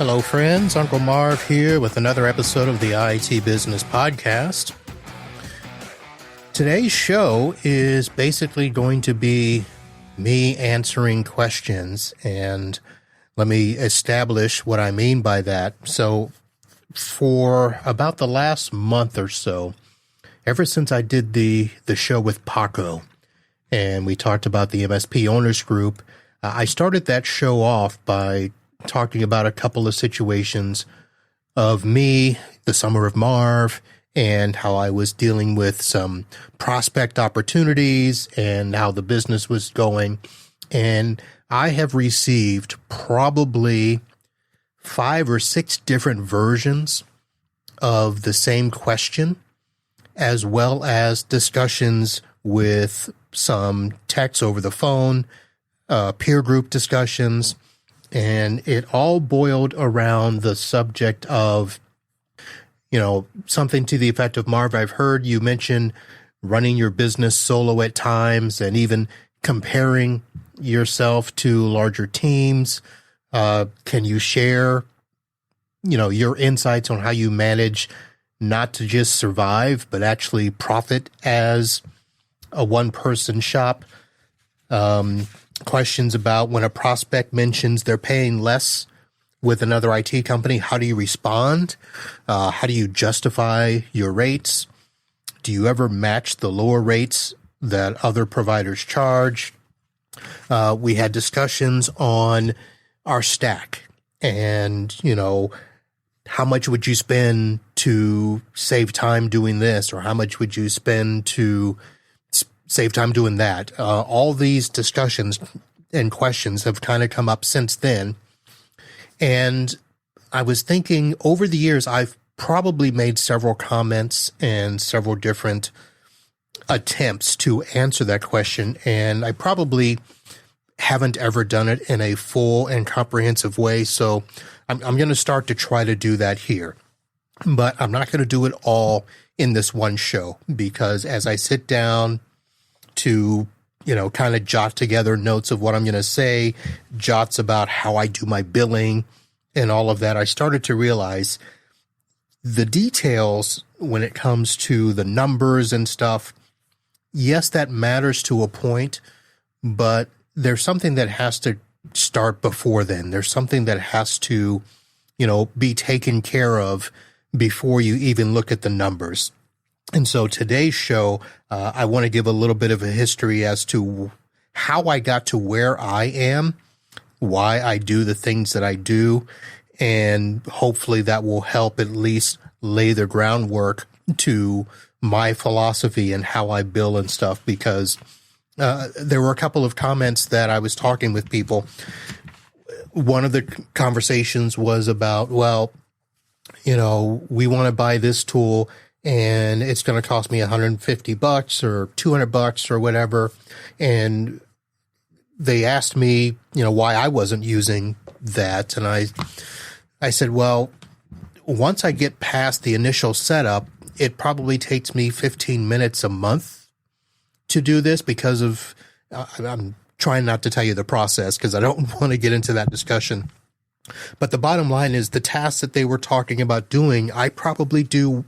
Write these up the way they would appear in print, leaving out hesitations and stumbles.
Hello, friends. Uncle Marv here with another episode of the IT Business Podcast. Today's show is basically going to be me answering questions, and let me establish what I mean by that. So, for about the last month or so, ever since I did the show with Paco, and we talked about the MSP Owners Group, I started that show off by talking about a couple of situations of me, the summer of Marv, and how I was dealing with some prospect opportunities and how the business was going. And I have received probably 5 or 6 different versions of the same question, as well as discussions with some texts over the phone, peer group discussions. And it all boiled around the subject of, something to the effect of, Marv, I've heard you mention running your business solo at times and even comparing yourself to larger teams. Can you share, your insights on how you manage not to just survive, but actually profit as a one-person shop? Questions about when a prospect mentions they're paying less with another IT company. How do you respond? How do you justify your rates? Do you ever match the lower rates that other providers charge? We had discussions on our stack and, how much would you spend to save time doing this? Or how much would you spend to save time doing that? All these discussions and questions have kind of come up since then. And I was thinking over the years, I've probably made several comments and several different attempts to answer that question. And I probably haven't ever done it in a full and comprehensive way. So I'm going to start to try to do that here. But I'm not going to do it all in this one show, because as I sit down to, kind of jot together notes of what I'm going to say, jots about how I do my billing and all of that, I started to realize the details when it comes to the numbers and stuff. Yes, that matters to a point, but there's something that has to start before then. There's something that has to, be taken care of before you even look at the numbers. And so today's show, I want to give a little bit of a history as to how I got to where I am, why I do the things that I do, and hopefully that will help at least lay the groundwork to my philosophy and how I bill and stuff, because there were a couple of comments that I was talking with people. One of the conversations was about, we want to buy this tool and it's going to cost me $150 or $200 or whatever. And they asked me, why I wasn't using that. And I said, well, once I get past the initial setup, it probably takes me 15 minutes a month to do this, because of, I'm trying not to tell you the process because I don't want to get into that discussion. But the bottom line is the tasks that they were talking about doing, I probably do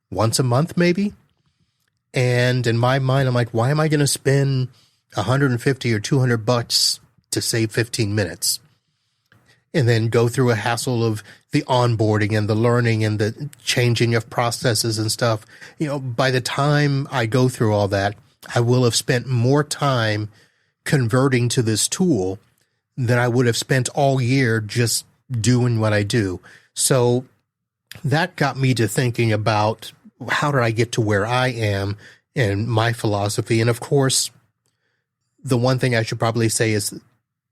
once a month maybe. And in my mind, I'm like, why am I going to spend $150 or $200 to save 15 minutes? And then go through a hassle of the onboarding and the learning and the changing of processes and stuff. By the time I go through all that, I will have spent more time converting to this tool than I would have spent all year just doing what I do. So that got me to thinking about, how did I get to where I am and my philosophy? And of course, the one thing I should probably say is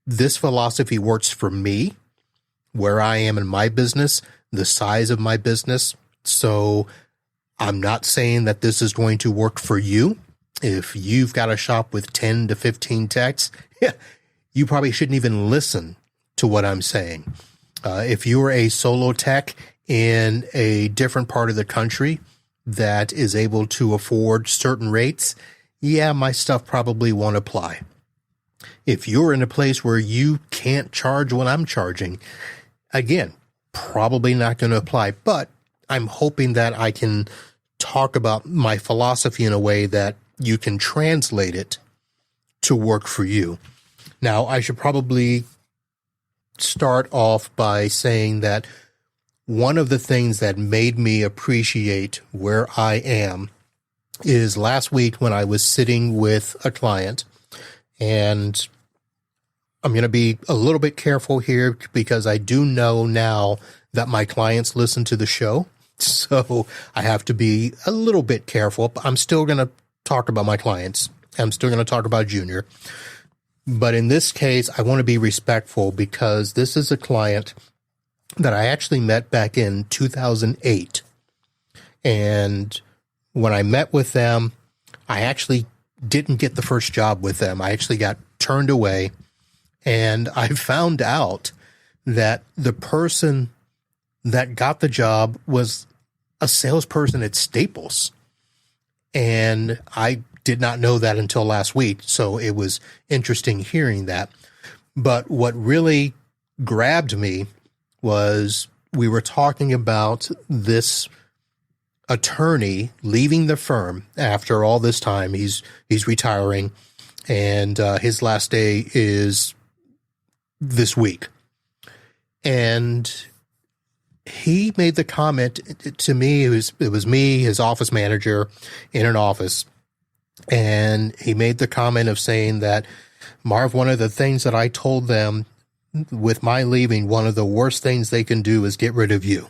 this philosophy works for me, where I am in my business, the size of my business. So I'm not saying that this is going to work for you. If you've got a shop with 10 to 15 techs, you probably shouldn't even listen to what I'm saying. If you're a solo tech in a different part of the country that is able to afford certain rates, my stuff probably won't apply. If you're in a place where you can't charge what I'm charging, again, probably not going to apply, but I'm hoping that I can talk about my philosophy in a way that you can translate it to work for you. Now, I should probably start off by saying that one of the things that made me appreciate where I am is last week when I was sitting with a client, and I'm going to be a little bit careful here because I do know now that my clients listen to the show. So I have to be a little bit careful, but I'm still going to talk about my clients. I'm still going to talk about Junior. But in this case, I want to be respectful because this is a client that I actually met back in 2008. And when I met with them, I actually didn't get the first job with them. I actually got turned away. And I found out that the person that got the job was a salesperson at Staples. And I did not know that until last week. So it was interesting hearing that. But what really grabbed me was we were talking about this attorney leaving the firm after all this time. He's retiring, and his last day is this week. And he made the comment to me, it was me, his office manager in an office. And he made the comment of saying that, Marv, one of the things that I told them with my leaving, one of the worst things they can do is get rid of you.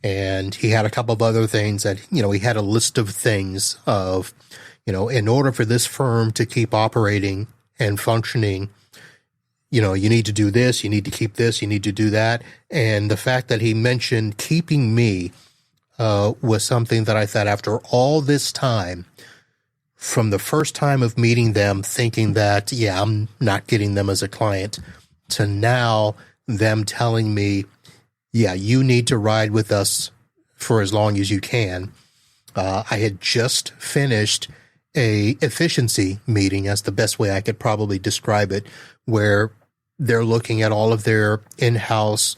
And he had a couple of other things that, he had a list of things of, in order for this firm to keep operating and functioning, you need to do this, you need to keep this, you need to do that. And the fact that he mentioned keeping me was something that I thought after all this time, from the first time of meeting them, thinking that, I'm not getting them as a client, to now them telling me, you need to ride with us for as long as you can. I had just finished a efficiency meeting, that's the best way I could probably describe it, where they're looking at all of their in-house,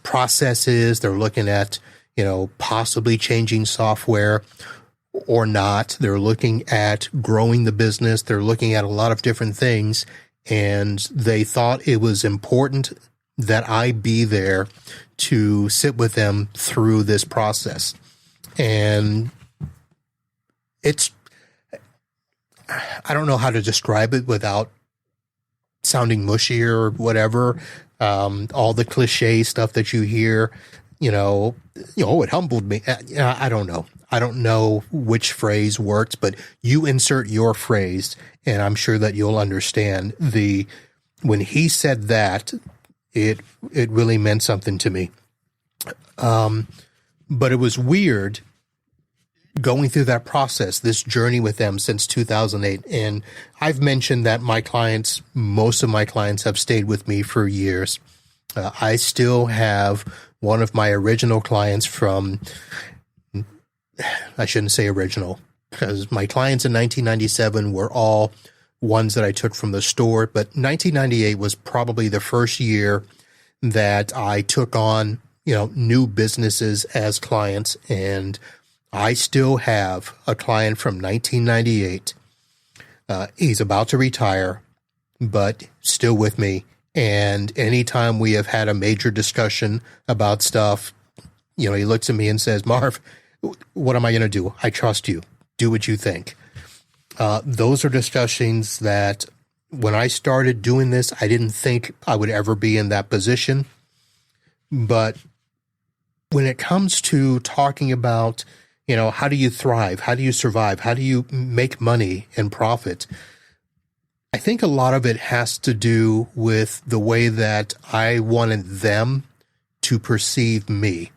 processes. They're looking at, possibly changing software or not. They're looking at growing the business. They're looking at a lot of different things. And they thought it was important that I be there to sit with them through this process. And I don't know how to describe it without sounding mushy or whatever. All the cliche stuff that you hear, it humbled me. I don't know. I don't know which phrase works, but you insert your phrase, and I'm sure that you'll understand. When he said that, it really meant something to me. But it was weird going through that process, this journey with them since 2008. And I've mentioned that most of my clients have stayed with me for years. I still have one of my original clients from, I shouldn't say original, because my clients in 1997 were all ones that I took from the store. But 1998 was probably the first year that I took on, new businesses as clients. And I still have a client from 1998. He's about to retire, but still with me. And anytime we have had a major discussion about stuff, he looks at me and says, Marv, what am I going to do? I trust you. Do what you think. Those are discussions that when I started doing this, I didn't think I would ever be in that position. But when it comes to talking about, how do you thrive? How do you survive? How do you make money and profit? I think a lot of it has to do with the way that I wanted them to perceive me.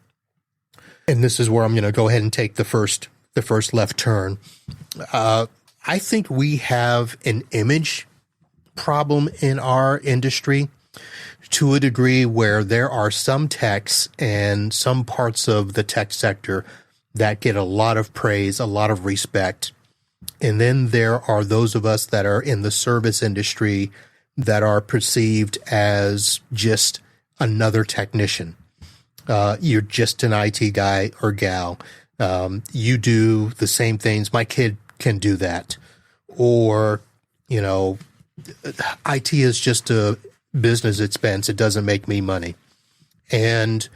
And this is where I'm going to go ahead and take the first left turn. I think we have an image problem in our industry to a degree where there are some techs and some parts of the tech sector that get a lot of praise, a lot of respect. And then there are those of us that are in the service industry that are perceived as just another technician. You're just an IT guy or gal. You do the same things. My kid can do that. Or, IT is just a business expense. It doesn't make me money. And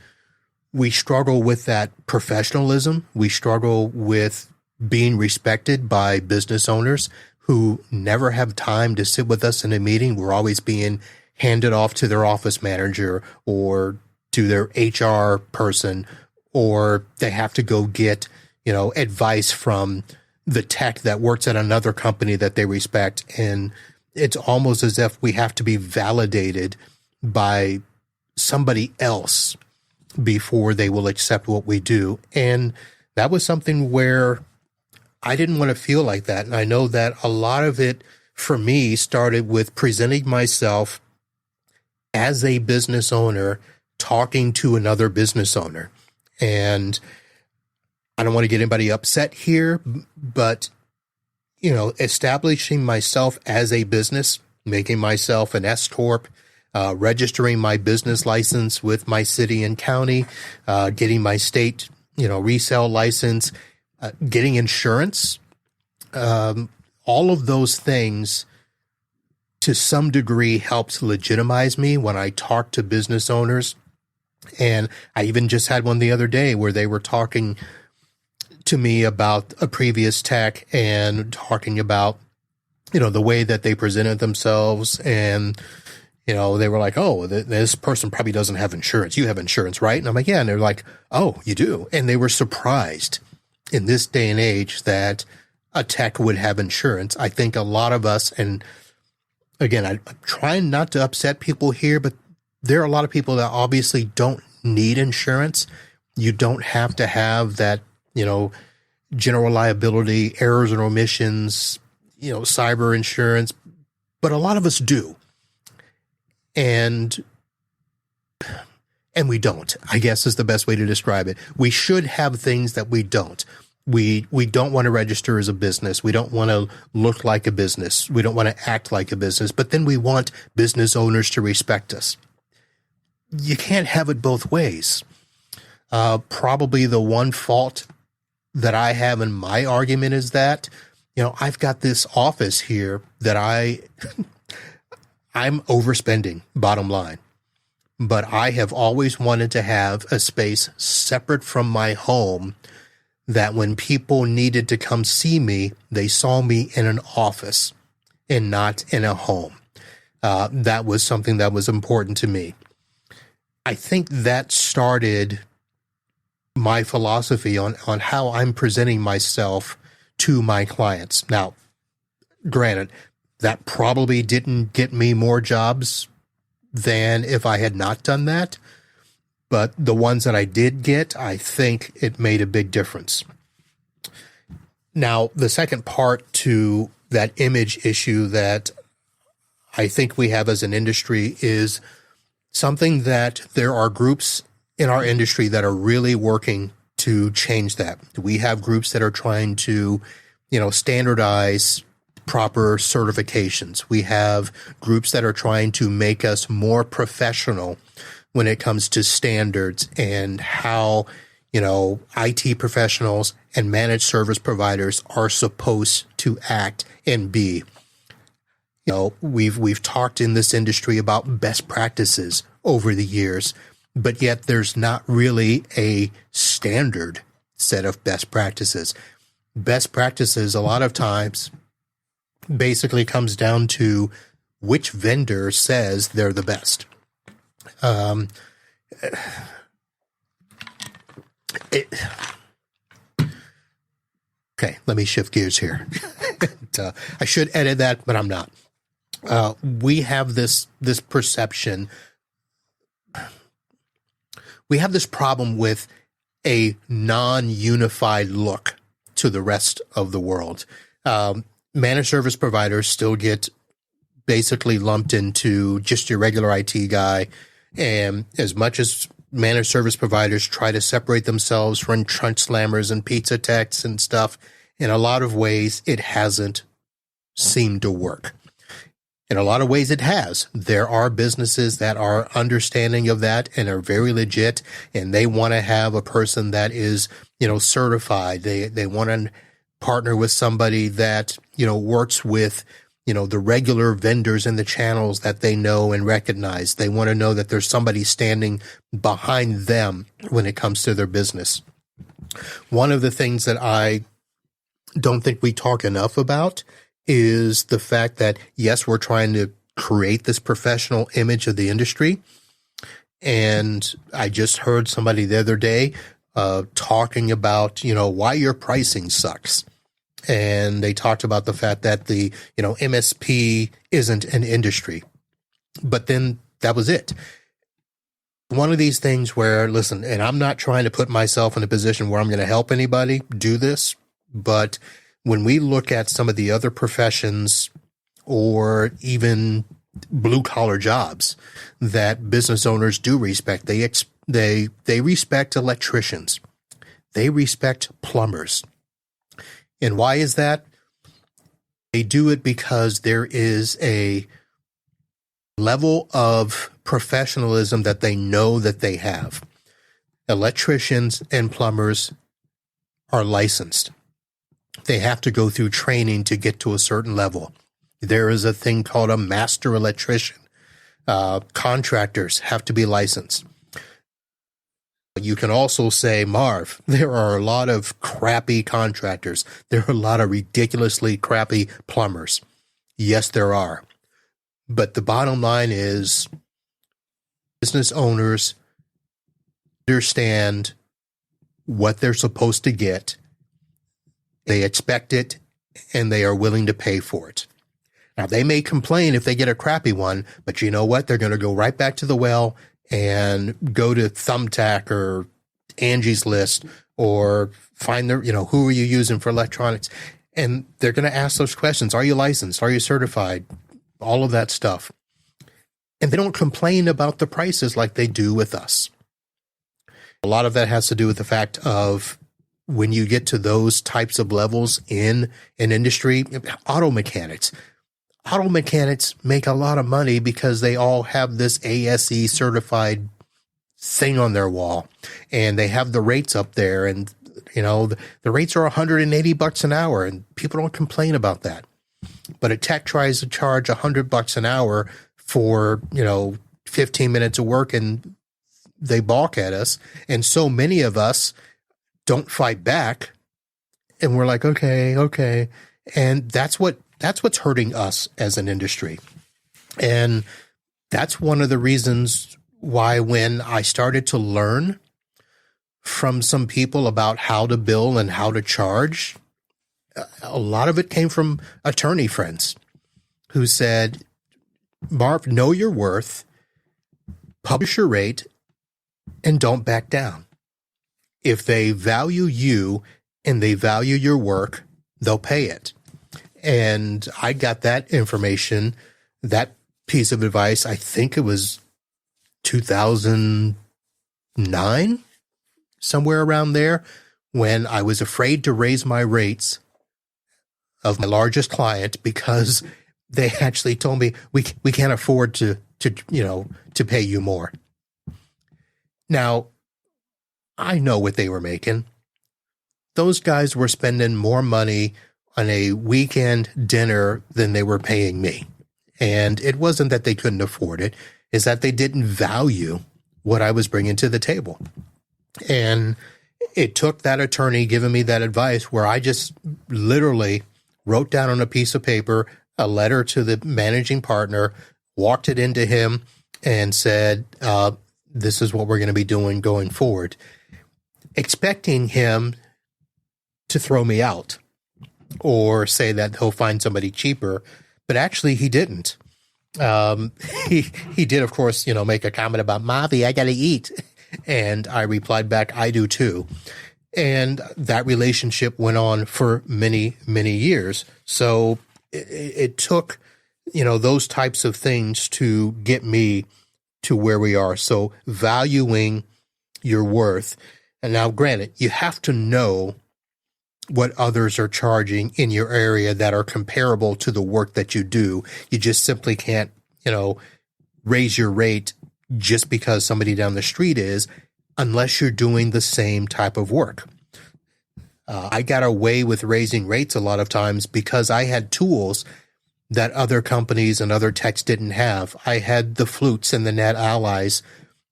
we struggle with that professionalism. We struggle with being respected by business owners who never have time to sit with us in a meeting. We're always being handed off to their office manager or to their HR person, or they have to go get, advice from the tech that works at another company that they respect. And it's almost as if we have to be validated by somebody else before they will accept what we do. And that was something where I didn't want to feel like that. And I know that a lot of it for me started with presenting myself as a business owner, talking to another business owner. And I don't want to get anybody upset here, but, establishing myself as a business, making myself an S Corp, registering my business license with my city and county, getting my state, resale license, getting insurance, all of those things to some degree helps legitimize me when I talk to business owners. And I even just had one the other day where they were talking to me about a previous tech and talking about, the way that they presented themselves. And, they were like, oh, this person probably doesn't have insurance. You have insurance, right? And I'm like, yeah. And they're like, oh, you do. And they were surprised in this day and age that a tech would have insurance. I think a lot of us, and again, I'm trying not to upset people here, but there are a lot of people that obviously don't need insurance. You don't have to have that, general liability, errors and omissions, cyber insurance, but a lot of us do. And we don't, I guess is the best way to describe it. We should have things that we don't. We don't want to register as a business. We don't want to look like a business. We don't want to act like a business, but then we want business owners to respect us. You can't have it both ways. Probably the one fault that I have in my argument is that, I've got this office here that I'm overspending, bottom line. But I have always wanted to have a space separate from my home that when people needed to come see me, they saw me in an office and not in a home. That was something that was important to me. I think that started my philosophy on how I'm presenting myself to my clients. Now, granted, that probably didn't get me more jobs than if I had not done that. But the ones that I did get, I think it made a big difference. Now, the second part to that image issue that I think we have as an industry is something that there are groups in our industry that are really working to change that. We have groups that are trying to, standardize proper certifications. We have groups that are trying to make us more professional when it comes to standards and how, IT professionals and managed service providers are supposed to act and be. We've talked in this industry about best practices over the years, but yet there's not really a standard set of best practices. Best practices, a lot of times, basically comes down to which vendor says they're the best. Okay, let me shift gears here. I should edit that, but I'm not. We have this perception. We have this problem with a non-unified look to the rest of the world. Managed service providers still get basically lumped into just your regular IT guy. And as much as managed service providers try to separate themselves from trunk slammers and pizza techs and stuff, in a lot of ways, it hasn't seemed to work. In a lot of ways, it has. There are businesses that are understanding of that and are very legit, and they want to have a person that is, certified. They want to partner with somebody that, works with, the regular vendors in the channels that they know and recognize. They want to know that there's somebody standing behind them when it comes to their business. One of the things that I don't think we talk enough about is the fact that, yes, we're trying to create this professional image of the industry. And I just heard somebody the other day talking about, why your pricing sucks. And they talked about the fact that the, MSP isn't an industry. But then that was it. One of these things where, listen, and I'm not trying to put myself in a position where I'm going to help anybody do this, but when we look at some of the other professions or even blue collar jobs that business owners do respect, they respect electricians. They respect plumbers. And why is that? They do it because there is a level of professionalism that they know that they have. Electricians and plumbers are licensed. They have to go through training to get to a certain level. There is a thing called a master electrician. Contractors have to be licensed. You can also say, Marv, there are a lot of crappy contractors. There are a lot of ridiculously crappy plumbers. Yes, there are. But the bottom line is business owners understand what they're supposed to get. They expect it, and they are willing to pay for it. Now, they may complain if they get a crappy one, but you know what? They're going to go right back to the well and go to Thumbtack or Angie's List or find their, who are you using for electronics? And they're going to ask those questions. Are you licensed? Are you certified? All of that stuff. And they don't complain about the prices like they do with us. A lot of that has to do with the fact of when you get to those types of levels in an industry, auto mechanics make a lot of money because they all have this ASE certified thing on their wall, and they have the rates up there, and the rates are $180 an hour, and people don't complain about that. But a tech tries to charge $100 an hour for 15 minutes of work, and they balk at us, and so many of us don't fight back, and we're like, okay, and that's what's hurting us as an industry. And that's one of the reasons why when I started to learn from some people about how to bill and how to charge, a lot of it came from attorney friends who said, Marv, know your worth, publish your rate, and don't back down. If they value you and they value your work, they'll pay it. And I got that information, that piece of advice, I think it was 2009, somewhere around there, when I was afraid to raise my rates of my largest client because they actually told me we can't afford to pay you more. Now, I know what they were making. Those guys were spending more money on a weekend dinner than they were paying me. And it wasn't that they couldn't afford it, it's that they didn't value what I was bringing to the table. And it took that attorney giving me that advice where I just literally wrote down on a piece of paper a letter to the managing partner, walked it into him, and said, this is what we're going to be doing going forward, expecting him to throw me out or say that he'll find somebody cheaper. But actually, he didn't. He did, of course, make a comment about, Mavi, I got to eat. And I replied back, I do too. And that relationship went on for many, many years. So it took, those types of things to get me to where we are. So valuing your worth. And now, granted, you have to know what others are charging in your area that are comparable to the work that you do. You just simply can't, raise your rate just because somebody down the street is, unless you're doing the same type of work. I got away with raising rates a lot of times because I had tools that other companies and other techs didn't have. I had the flutes and the net allies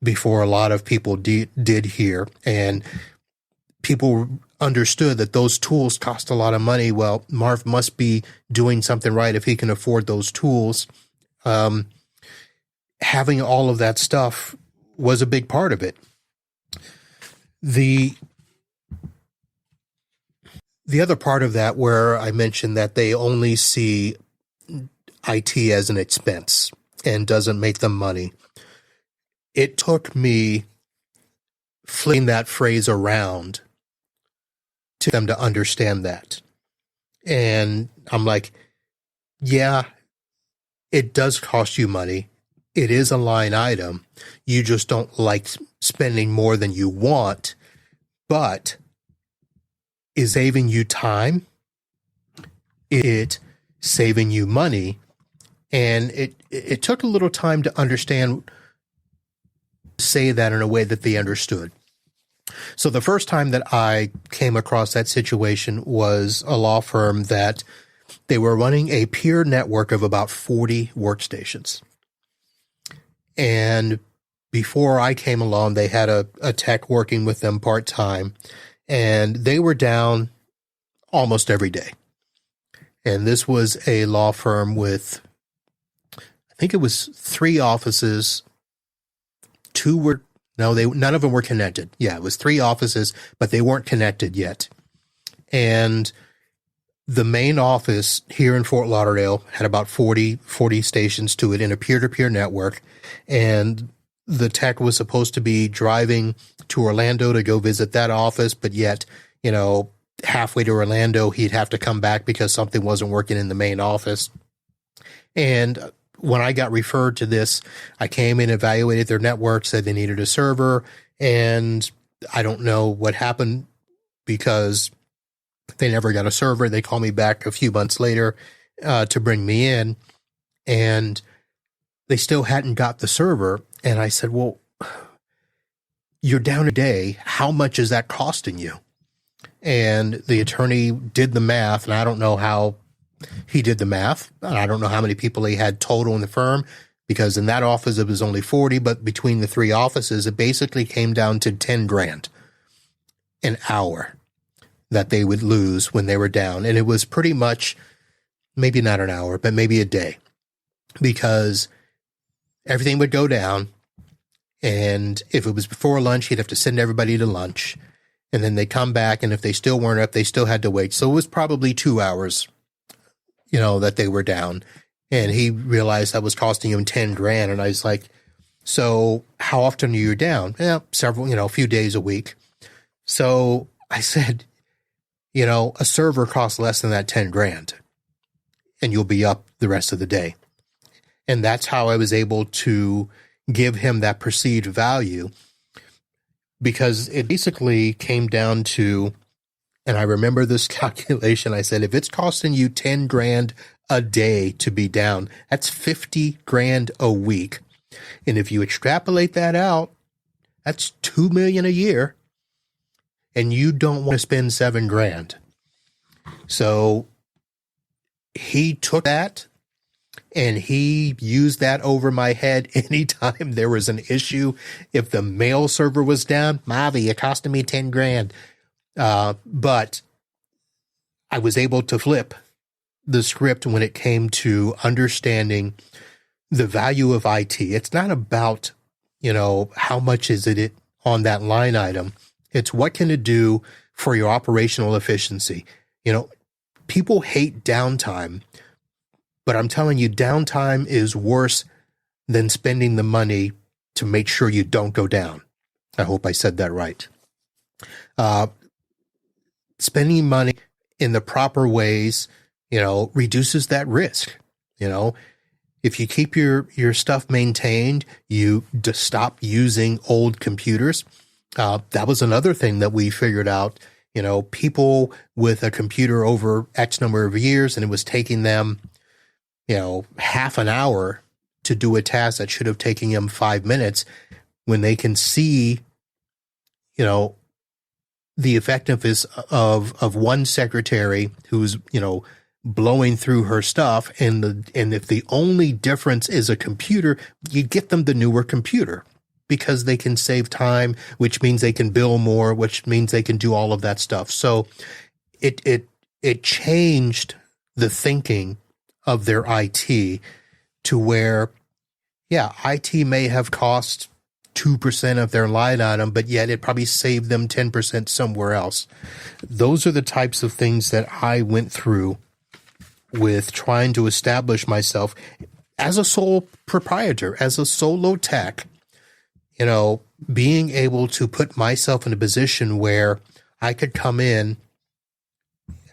before a lot of people did here, and people understood that those tools cost a lot of money. Well, Marv must be doing something right if he can afford those tools. Having all of that stuff was a big part of it. The other part of that, where I mentioned that they only see IT as an expense and doesn't make them money, it took me flipping that phrase around to them to understand that. And I'm like, yeah, it does cost you money. It is a line item. You just don't like spending more than you want, but is saving you time. It saving you money. And it took a little time to understand, say that in a way that they understood. So the first time that I came across that situation was a law firm that they were running a peer network of about 40 workstations. And before I came along, they had a tech working with them part-time, and they were down almost every day. And this was a law firm with, I think it was 3 offices. None of them were connected. Yeah, it was 3 offices, but they weren't connected yet. And the main office here in Fort Lauderdale had about 40 stations to it in a peer-to-peer network. And the tech was supposed to be driving to Orlando to go visit that office, but yet, halfway to Orlando, he'd have to come back because something wasn't working in the main office. And when I got referred to this, I came in, evaluated their network, said they needed a server, and I don't know what happened because they never got a server. They called me back a few months later to bring me in, and they still hadn't got the server. And I said, well, you're down a day. How much is that costing you? And the attorney did the math, and I don't know how he did the math. I don't know how many people he had total in the firm, because in that office it was only 40, but between the 3 offices, it basically came down to $10,000 an hour that they would lose when they were down. And it was pretty much, maybe not an hour, but maybe a day, because everything would go down. And if it was before lunch, he'd have to send everybody to lunch. And then they come back, and if they still weren't up, they still had to wait. So it was probably 2 hours, that they were down. And he realized that was costing him $10,000. And I was like, so how often are you down? Several, a few days a week. So I said, a server costs less than that $10,000, and you'll be up the rest of the day. And that's how I was able to give him that perceived value, because it basically came down to, and I remember this calculation, I said, if it's costing you $10,000 a day to be down, that's $50,000 a week. And if you extrapolate that out, that's $2 million a year. And you don't want to spend $7,000. So he took that and he used that over my head anytime there was an issue. If the mail server was down, Mavi, it costing me $10,000. But I was able to flip the script when it came to understanding the value of IT. It's not about, how much is it on that line item. It's what can it do for your operational efficiency. People hate downtime, but I'm telling you, downtime is worse than spending the money to make sure you don't go down. I hope I said that right. Spending money in the proper ways, reduces that risk. If you keep your stuff maintained, you stop using old computers. That was another thing that we figured out People with a computer over X number of years, and it was taking them, half an hour to do a task that should have taken them 5 minutes, when they can see, the effectiveness of one secretary who's, blowing through her stuff. And if the only difference is a computer, you get them the newer computer because they can save time, which means they can bill more, which means they can do all of that stuff. So it changed the thinking of their IT to where, IT may have cost 2% of their line item, but yet it probably saved them 10% somewhere else. Those are the types of things that I went through with trying to establish myself as a sole proprietor, as a solo tech, being able to put myself in a position where I could come in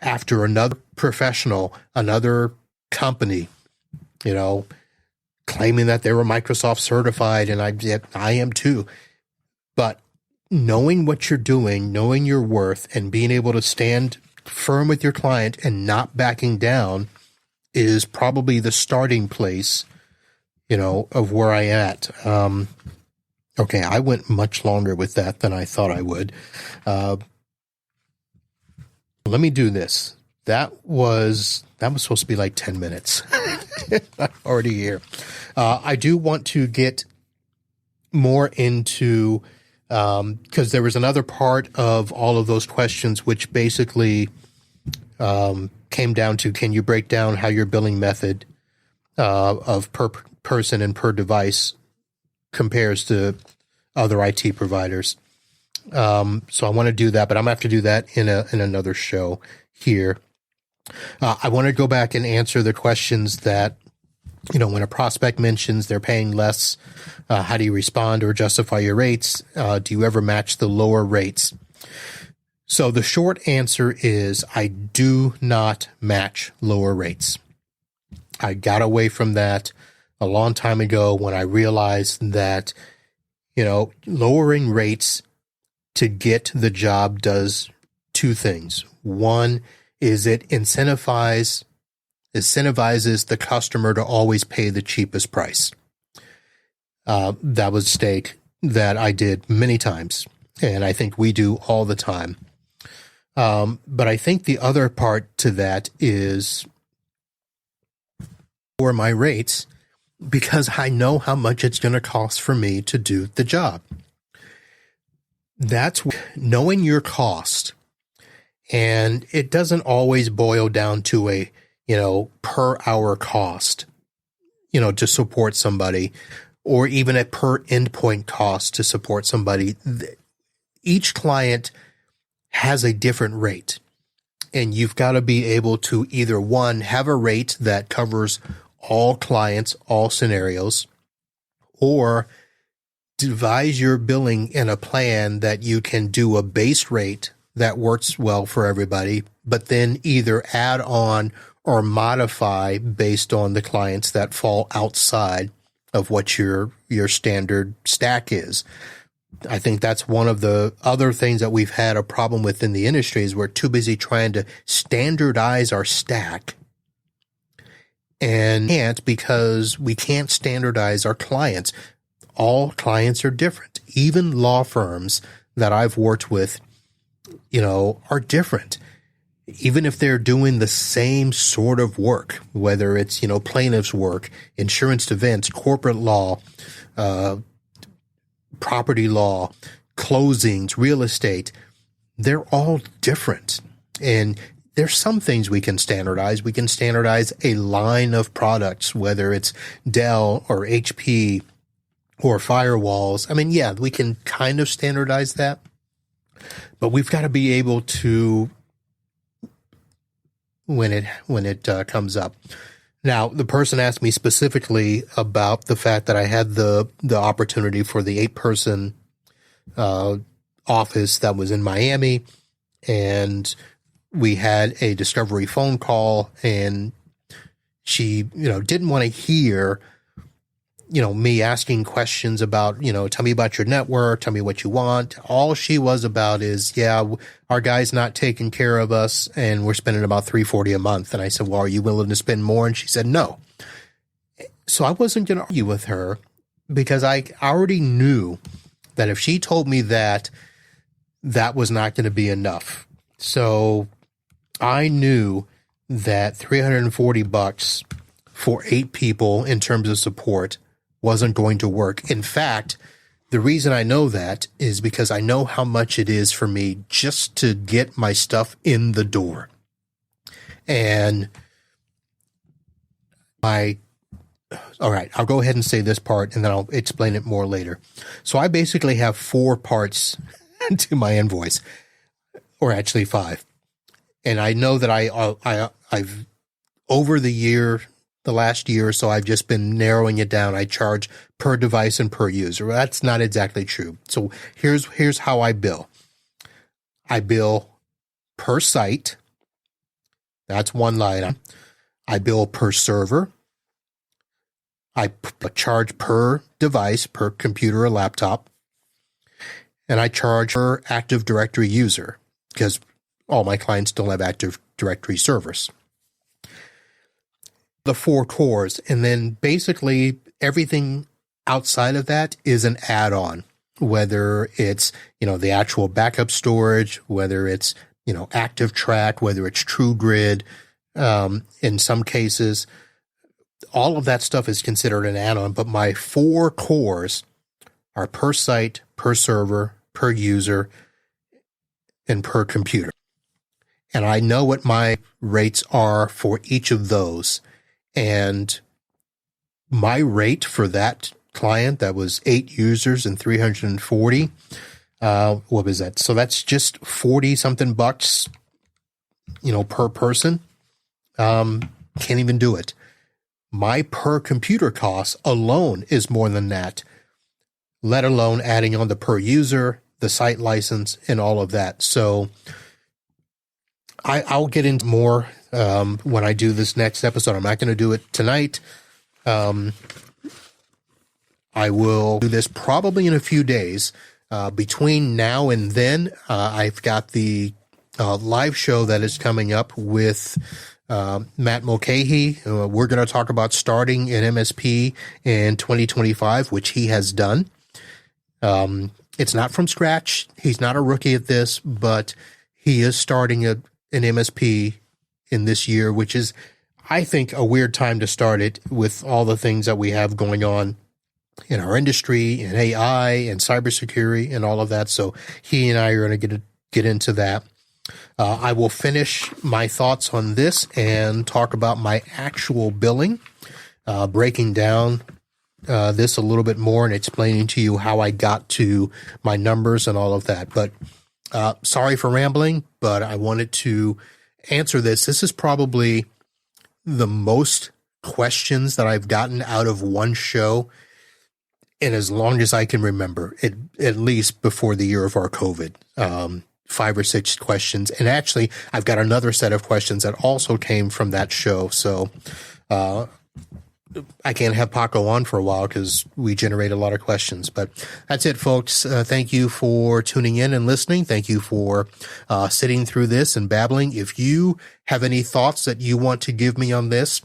after another professional, another company, claiming that they were Microsoft certified, and I am too. But knowing what you're doing, knowing your worth, and being able to stand firm with your client and not backing down is probably the starting place, of where I at. Okay, I went much longer with that than I thought I would. Let me do this. That was supposed to be like 10 minutes. I'm already here. I do want to get more into, because there was another part of all of those questions, which basically came down to, can you break down how your billing method of per person and per device compares to other IT providers? So I want to do that, but I'm going to have to do that in another show here. I want to go back and answer the questions that, when a prospect mentions they're paying less, how do you respond or justify your rates? Do you ever match the lower rates? So the short answer is I do not match lower rates. I got away from that a long time ago when I realized that, lowering rates to get the job does two things. One is it incentivizes the customer to always pay the cheapest price. That was a mistake that I did many times, and I think we do all the time. But I think the other part to that is for my rates, because I know how much it's going to cost for me to do the job. That's knowing your cost. And it doesn't always boil down to a, per hour cost, to support somebody, or even a per endpoint cost to support somebody. Each client has a different rate, and you've got to be able to either, one, have a rate that covers all clients, all scenarios, or devise your billing in a plan that you can do a base rate that works well for everybody, but then either add on or modify based on the clients that fall outside of what your standard stack is. I think that's one of the other things that we've had a problem with in the industry is we're too busy trying to standardize our stack, and can't, because we can't standardize our clients. All clients are different. Even law firms that I've worked with, are different. Even if they're doing the same sort of work, whether it's, plaintiff's work, insurance defense, corporate law, property law, closings, real estate, they're all different. And there's some things we can standardize. We can standardize a line of products, whether it's Dell or HP or firewalls. I mean, yeah, we can kind of standardize that, but we've got to be able to, when it comes up. Now, the person asked me specifically about the fact that I had the opportunity for the 8-person office that was in Miami, and we had a discovery phone call, and she, didn't want to hear, me asking questions about, tell me about your network, tell me what you want. All she was about is, our guy's not taking care of us and we're spending about $340 a month. And I said, well, are you willing to spend more? And she said, no. So I wasn't going to argue with her because I already knew that if she told me that, that was not going to be enough. So I knew that $340 for 8 people in terms of support wasn't going to work. In fact, the reason I know that is because I know how much it is for me just to get my stuff in the door. And all right, I'll go ahead and say this part and then I'll explain it more later. So I basically have 4 parts to my invoice, or actually 5. And I know that I've over the last year or so, I've just been narrowing it down. I charge per device and per user. Well, that's not exactly true. So here's how I bill. I bill per site. That's one line item. I bill per server. I charge per device, per computer or laptop. And I charge per Active Directory user because all my clients don't have Active Directory servers. The 4 cores, and then basically everything outside of that is an add-on, whether it's, the actual backup storage, whether it's, Active Track, whether it's TrueGrid, in some cases, all of that stuff is considered an add-on, but my 4 cores are per site, per server, per user, and per computer. And I know what my rates are for each of those. And my rate for that client, that was 8 users and 340, what was that? So that's just 40 something bucks, per person. Can't even do it. My per computer cost alone is more than that, let alone adding on the per user, the site license, and all of that. So I'll get into more when I do this next episode. I'm not going to do it tonight. I will do this probably in a few days. Between now and then, I've got the live show that is coming up with Matt Mulcahy. We're going to talk about starting an MSP in 2025, which he has done. It's not from scratch. He's not a rookie at this, but he is starting an MSP in this year, which is, I think, a weird time to start it with all the things that we have going on in our industry, in AI and cybersecurity and all of that. So he and I are going to get into that. I will finish my thoughts on this and talk about my actual billing, breaking down this a little bit more and explaining to you how I got to my numbers and all of that. But sorry for rambling, but I wanted to answer this. This is probably the most questions that I've gotten out of one show in as long as I can remember, at least before the year of our COVID. 5 or 6 questions. And actually, I've got another set of questions that also came from that show. So I can't have Paco on for a while because we generate a lot of questions. But that's it, folks. Thank you for tuning in and listening. Thank you for sitting through this and babbling. If you have any thoughts that you want to give me on this,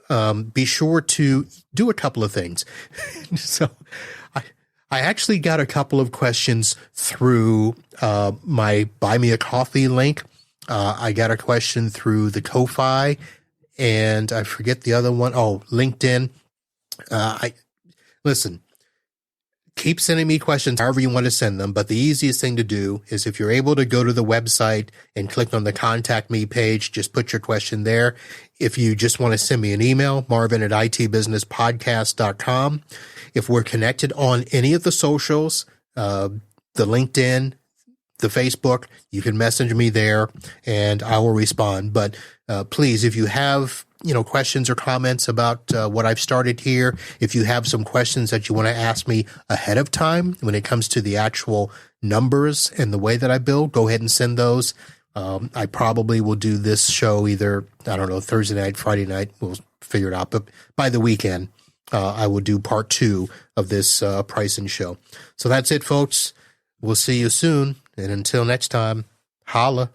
be sure to do a couple of things. So I actually got a couple of questions through my Buy Me a Coffee link. I got a question through the Ko-Fi, and I forget the other one. Oh, LinkedIn. Listen, keep sending me questions however you want to send them, but the easiest thing to do is if you're able to go to the website and click on the Contact Me page, just put your question there. If you just want to send me an email, marvin@itbusinesspodcast.com. If we're connected on any of the socials, the LinkedIn, the Facebook, you can message me there and I will respond. But please, if you have questions or comments about what I've started here, if you have some questions that you want to ask me ahead of time when it comes to the actual numbers and the way that I build, go ahead and send those. I probably will do this show either, Thursday night, Friday night. We'll figure it out. But by the weekend, I will do part 2 of this pricing show. So that's it, folks. We'll see you soon. And until next time, holla.